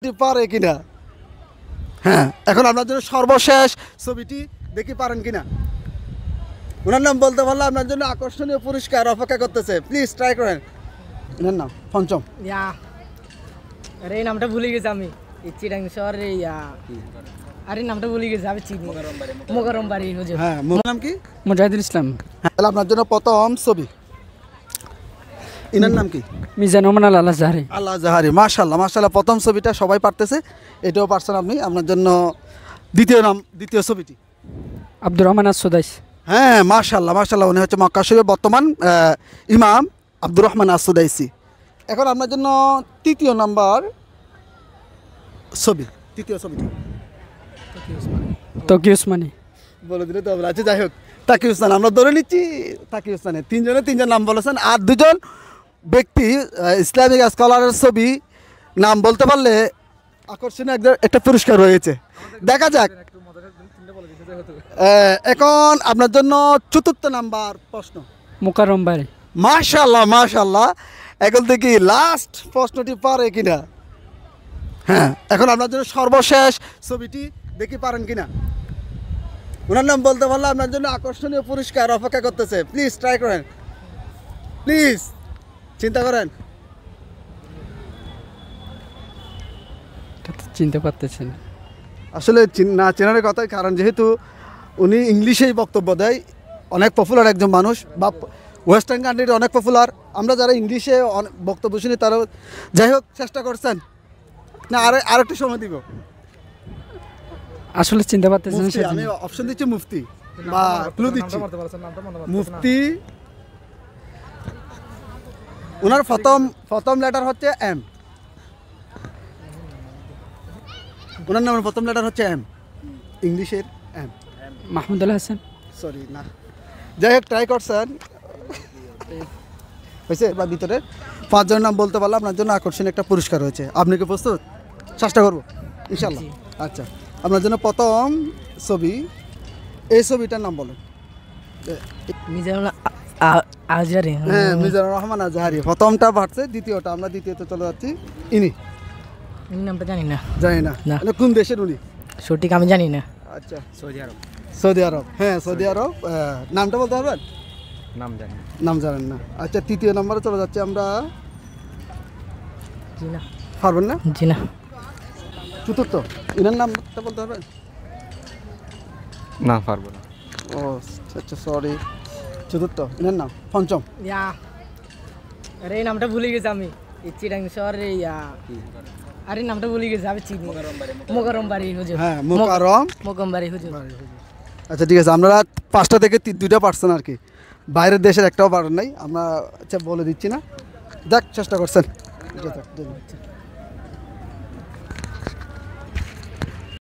পারে কিনা। হ্যাঁ, এখন আপনার জন্য সর্বশেষ ছবিটি দেখি পারেন কিনা। ওনার নাম বলতে পারলে আপনার জন্য আকর্ষণীয় পুরস্কার অপেক্ষা করতেছে। প্লিজ ট্রাই করেন। ওনার নাম পঞ্চম। আরে এই নামটা ভুলে গেছি আমি। চিটাং শহরে আরে নামটা ভুলে গেছি আমি চিনি। মোকাররম বাড়ি হুজুর। হ্যাঁ, নাম কি? মুজাহিদুল ইসলাম। হ্যাঁ, তাহলে আপনার জন্য প্রথম ছবি। ইনার নাম কি? মিজান ওমান আল্লাহ জাহারি। আল্লাহ জাহারি। মাশাআল্লাহ মাশাআল্লাহ, প্রথম ছবিটা সবাই পারতেছে, এটাও পারছেন আপনি। আপনার জন্য দ্বিতীয় ছবিটি। আব্দুর রহমান আসুদাইস। হ্যাঁ, মাশাআল্লাহ মাশাআল্লাহ, উনি হচ্ছে মক্কা শরীফের বর্তমান ইমাম আব্দুর রহমান আসুদাইসি। এখন আপনার জন্য তৃতীয় ছবিটি। তকি উসমানী। বলে দিলে তো আচ্ছা, যাই হোক, তাকি উসমান আমরা ধরে নিচ্ছি। তাকি উসমানে তিনজন নাম বলেছেন, আর দুজন ব্যক্তি ইসলামিক স্কলারের ছবি নাম বলতে পারলে আকর্ষণীয় একটা পুরস্কার রয়েছে। দেখা যাক। এখন আপনার জন্য চতুর্থ নাম্বার প্রশ্ন। মোকাররম বাড়ি। মাশাআল্লাহ মাশাআল্লাহ, এখন দেখি লাস্ট প্রশ্নটি পারে কিনা। হ্যাঁ, এখন আপনার জন্য সর্বশেষ ছবিটি দেখি পারেন কিনা। ওনার নাম বলতে পারলে আপনার জন্য আকর্ষণীয় পুরস্কার অপেক্ষা করতেছে। প্লিজ ট্রাই করেন, প্লিজ চিন্তা করেন। চিনতে পারতেছেন আসলে না চেনার কথাই, কারণ যেহেতু উনি ইংলিশেই বক্তব্য দেয়, অনেক পপুলার একজন মানুষ, বা ওয়েস্টার্ন কান্ট্রিতে অনেক পপুলার। আমরা যারা ইংলিশে বক্তব্য শুনি তারা, যাই হোক, চেষ্টা করছেন না, আরেকটু সময় দিব। আসলে চিনতে পারতেছেন। আমি অপশন দিচ্ছি মুফতি বা ক্লু দিচ্ছি। মুফতি, ওনার প্রথম লেটার হচ্ছে এম। ওনার নামের প্রথম লেটার হচ্ছে এম, ইংলিশের এম। মাহমুদুল হাসান। সরি, না, যাই হোক, ট্রাই করছেন, হয়েছে। বা ভিতরে পাঁচজনের নাম বলতে পারলে আপনার জন্য আকর্ষণীয় একটা পুরস্কার হয়েছে। আপনি কি প্রস্তুত? চেষ্টা করবো ইনশাল্লাহ। আচ্ছা, আপনার জন্য প্রথম ছবি, এই ছবিটার নাম বলেন। আজহারি। হ্যাঁ, মিজানুর রহমান আজহারি। প্রথমটা পারছে, দ্বিতীয়টা আমরা দ্বিতীয়তে চলে যাচ্ছি। ইনি নামটা জানি না। জানি না কোন দেশের উনি, সঠিক আমি জানি না। আচ্ছা, সৌদি আরব। হ্যাঁ, সৌদি আরব। নামটা বলতে পারবেন? নাম জানেন না। আচ্ছা, তৃতীয় নম্বরে চলে যাচ্ছি আমরা। জি না। পারবেন না? জি না। চতুর্থ, ইনার নামটা বলতে পারবেন? না, পারবো না। ও আচ্ছা, সরি। চতুর্থ, ইনার নাম পঞ্চম। আরে এই নামটা ভুলে গেছি আমি। চিটাং শহরে আরে নামটা ভুলে গেছি আমি চিনি। মোকাররম বাড়ি হুজুর। হ্যাঁ, মোকাররম বাড়ি হুজুর। আচ্ছা, ঠিক আছে, আমরা 5টা থেকে 2টা পারছেন আর কি, বাইরের দেশের একটাও পারেন নাই। আমরা আচ্ছা বলে দিচ্ছি না, দেখ চেষ্টা করছেন।